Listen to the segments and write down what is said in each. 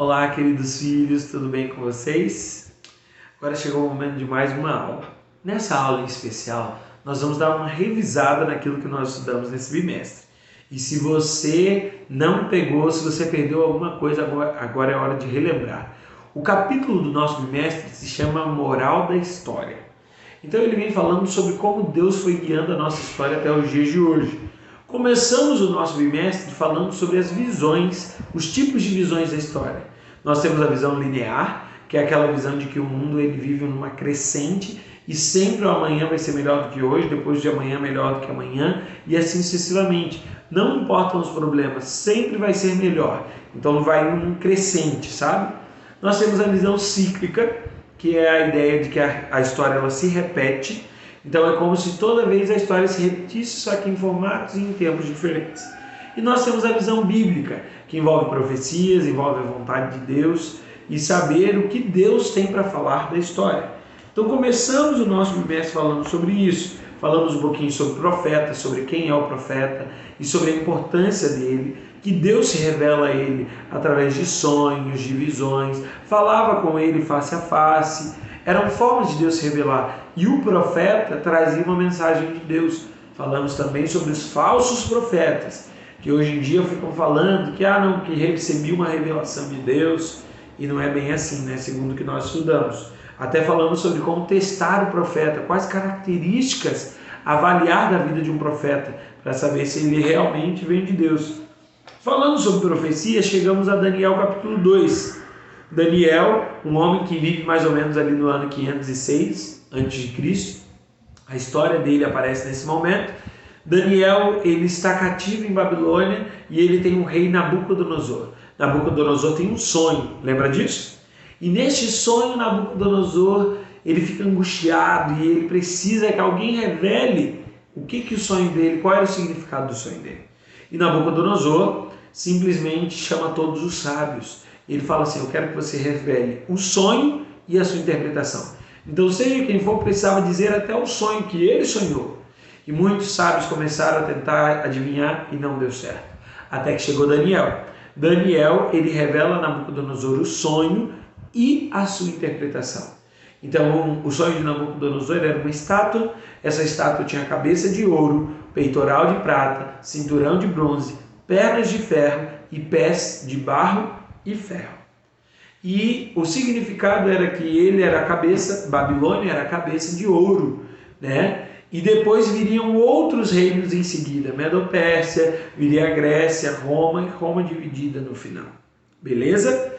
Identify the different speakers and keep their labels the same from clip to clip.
Speaker 1: Olá, queridos filhos, tudo bem com vocês? Agora chegou o momento de mais uma aula. Nessa aula em especial, nós vamos dar uma revisada naquilo que nós estudamos nesse bimestre. E se você não pegou, se você perdeu alguma coisa, agora é hora de relembrar. O capítulo do nosso bimestre se chama Moral da História. Então ele vem falando sobre como Deus foi guiando a nossa história até os dias de hoje. Começamos o nosso bimestre falando sobre as visões, os tipos de visões da história. Nós temos a visão linear, que é aquela visão de que o mundo ele vive numa crescente e sempre o amanhã vai ser melhor do que hoje, depois de amanhã melhor do que amanhã e assim sucessivamente. Não importam os problemas, sempre vai ser melhor. Então vai num crescente, sabe? Nós temos a visão cíclica, que é a ideia de que a história ela se repete. Então é como se toda vez a história se repetisse, só que em formatos e em tempos diferentes. E nós temos a visão bíblica, que envolve profecias, envolve a vontade de Deus e saber o que Deus tem para falar da história. Então começamos o nosso bimestre falando sobre isso. Falamos um pouquinho sobre o profeta, sobre quem é o profeta e sobre a importância dele, que Deus se revela a ele através de sonhos, de visões, falava com ele face a face. Eram formas de Deus se revelar. E o profeta trazia uma mensagem de Deus. Falamos também sobre os falsos profetas, que hoje em dia ficam falando que recebi uma revelação de Deus, e não é bem assim, né? Segundo o que nós estudamos. Até falamos sobre como testar o profeta, quais características avaliar da vida de um profeta, para saber se ele realmente vem de Deus. Falando sobre profecia, chegamos a Daniel capítulo 2. Daniel, um homem que vive mais ou menos ali no ano 506 a.C., a história dele aparece nesse momento. Daniel, ele está cativo em Babilônia e ele tem um rei Nabucodonosor. Nabucodonosor tem um sonho, lembra disso? E neste sonho, Nabucodonosor, ele fica angustiado e ele precisa que alguém revele o que o sonho dele, qual era o significado do sonho dele. E Nabucodonosor simplesmente chama todos os sábios. Ele fala assim: eu quero que você revele o sonho e a sua interpretação. Então, seja quem for, precisava dizer até o sonho que ele sonhou. E muitos sábios começaram a tentar adivinhar e não deu certo. Até que chegou Daniel. Daniel, ele revela a Nabucodonosor o sonho e a sua interpretação. Então, o sonho de Nabucodonosor era uma estátua. Essa estátua tinha cabeça de ouro, peitoral de prata, cinturão de bronze, pernas de ferro e pés de barro e ferro. E o significado era que ele era a cabeça, Babilônia era a cabeça de ouro, né? E depois viriam outros reinos em seguida, Medo-Pérsia, viria a Grécia, Roma e Roma dividida no final. Beleza?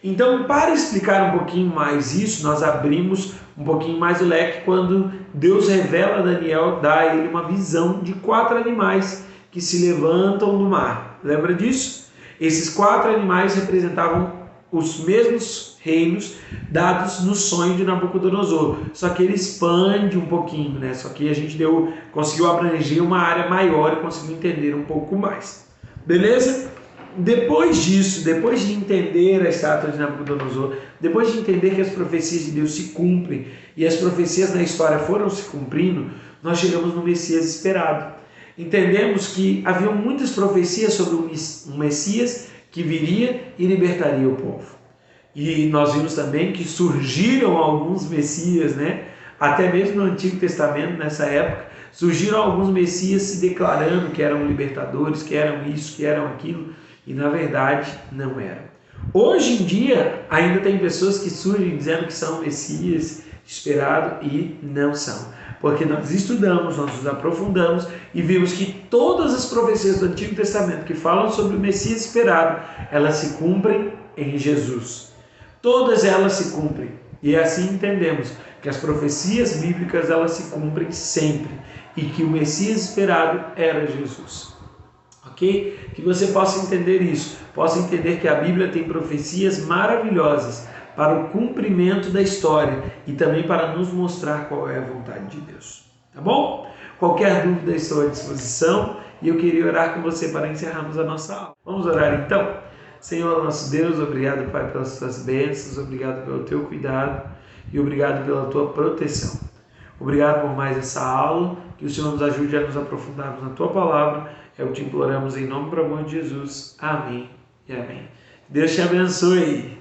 Speaker 1: Então, para explicar um pouquinho mais isso, nós abrimos um pouquinho mais o leque quando Deus revela a Daniel, dá a ele uma visão de 4 animais que se levantam do mar. Lembra disso? Esses 4 animais representavam os mesmos reinos dados no sonho de Nabucodonosor, só que ele expande um pouquinho, né? Só que a gente conseguiu abranger uma área maior e conseguiu entender um pouco mais. Beleza? Depois disso, depois de entender a estátua de Nabucodonosor, depois de entender que as profecias de Deus se cumprem e as profecias na história foram se cumprindo, nós chegamos no Messias esperado. Entendemos que haviam muitas profecias sobre um Messias que viria e libertaria o povo. E nós vimos também que surgiram alguns Messias, né? Até mesmo no Antigo Testamento, nessa época, surgiram alguns Messias se declarando que eram libertadores, que eram isso, que eram aquilo, e na verdade não eram. Hoje em dia, ainda tem pessoas que surgem dizendo que são Messias esperado e não são. Porque nós estudamos, nós nos aprofundamos e vimos que todas as profecias do Antigo Testamento que falam sobre o Messias esperado, elas se cumprem em Jesus. Todas elas se cumprem. E assim entendemos que as profecias bíblicas elas se cumprem sempre e que o Messias esperado era Jesus. Ok? Que você possa entender isso, possa entender que a Bíblia tem profecias maravilhosas para o cumprimento da história e também para nos mostrar qual é a vontade de Deus. Tá bom? Qualquer dúvida estou à disposição e eu queria orar com você para encerrarmos a nossa aula. Vamos orar então? Senhor nosso Deus, obrigado, Pai, pelas tuas bênçãos, obrigado pelo teu cuidado e obrigado pela tua proteção. Obrigado por mais essa aula, que o Senhor nos ajude a nos aprofundarmos na tua palavra. É o que te imploramos em nome do amor de Jesus. Amém e amém. Deus te abençoe.